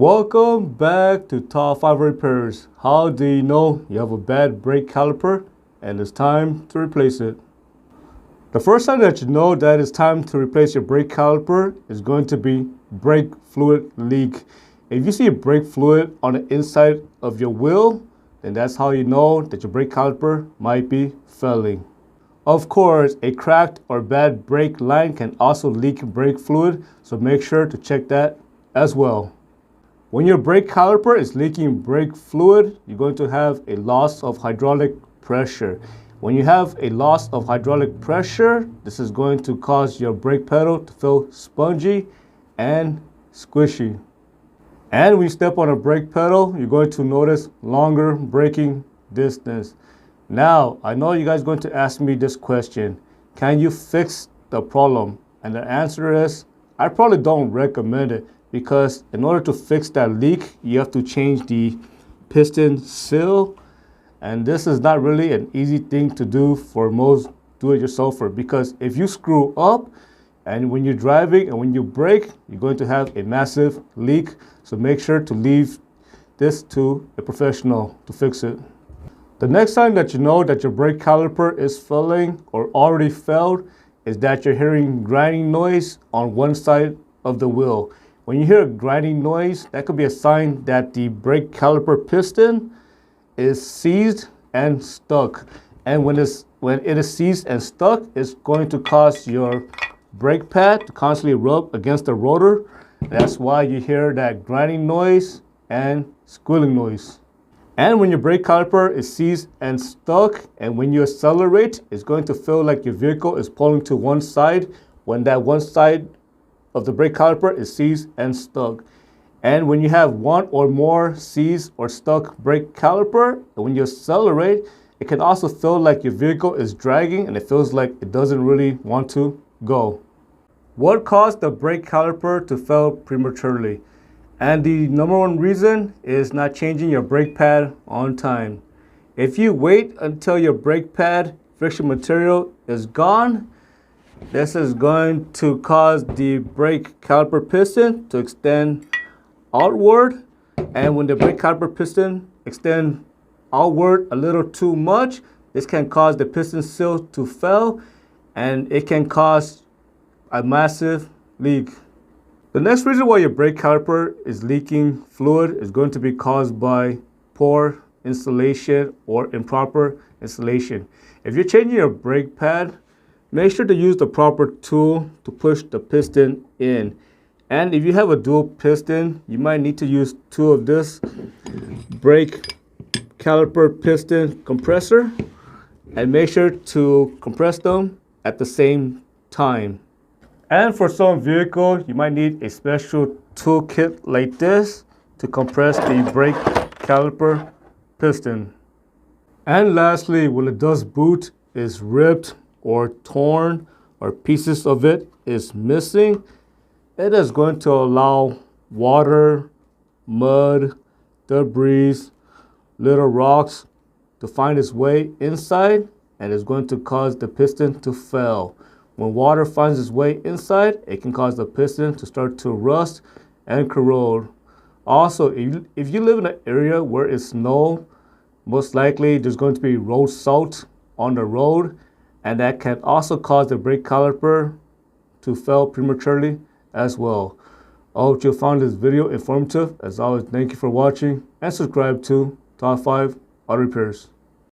Welcome back to Top 5 Repairs. How do you know you have a bad brake caliper and it's time to replace it? The first time that you know that it's time to replace your brake caliper is going to be brake fluid leak. If you see brake fluid on the inside of your wheel, then that's how you know that your brake caliper might be failing. Of course, a cracked or bad brake line can also leak brake fluid, so make sure to check that as well. When your brake caliper is leaking brake fluid, you're going to have a loss of hydraulic pressure. When you have a loss of hydraulic pressure, this is going to cause your brake pedal to feel spongy and squishy. And when you step on a brake pedal, you're going to notice longer braking distance. Now, I know you guys are going to ask me this question: can you fix the problem? And the answer is, I probably don't recommend it, because in order to fix that leak, you have to change the piston seal. And this is not really an easy thing to do for most do-it-yourselfer, because if you screw up and when you're driving and when you brake, you're going to have a massive leak. So make sure to leave this to a professional to fix it. The next sign that you know that your brake caliper is failing or already failed is that you're hearing grinding noise on one side of the wheel. When you hear a grinding noise, that could be a sign that the brake caliper piston is seized and stuck. And when it is seized and stuck, it's going to cause your brake pad to constantly rub against the rotor. That's why you hear that grinding noise and squealing noise. And when your brake caliper is seized and stuck, and when you accelerate, it's going to feel like your vehicle is pulling to one side when that one side of the brake caliper is seized and stuck. And when you have one or more seized or stuck brake caliper, and when you accelerate, it can also feel like your vehicle is dragging and it feels like it doesn't really want to go. What caused the brake caliper to fail prematurely? And the number one reason is not changing your brake pad on time. If you wait until your brake pad friction material is gone, this is going to cause the brake caliper piston to extend outward. And when the brake caliper piston extends outward a little too much, this can cause the piston seal to fail, and it can cause a massive leak. The next reason why your brake caliper is leaking fluid is going to be caused by poor installation or improper installation. If you're changing your brake pad, make sure to use the proper tool to push the piston in. And if you have a dual piston, you might need to use two of this brake caliper piston compressor, and make sure to compress them at the same time. And for some vehicles, you might need a special toolkit like this to compress the brake caliper piston. And lastly, when the dust boot is ripped or torn or pieces of it is missing, it is going to allow water, mud, debris, little rocks to find its way inside, and is going to cause the piston to fail. When water finds its way inside, it can cause the piston to start to rust and corrode. Also, if you live in an area where it snows, most likely there's going to be road salt on the road, and that can also cause the brake caliper to fail prematurely as well. I hope you found this video informative. As always, thank you for watching, and subscribe to Top 5 Auto Repairs.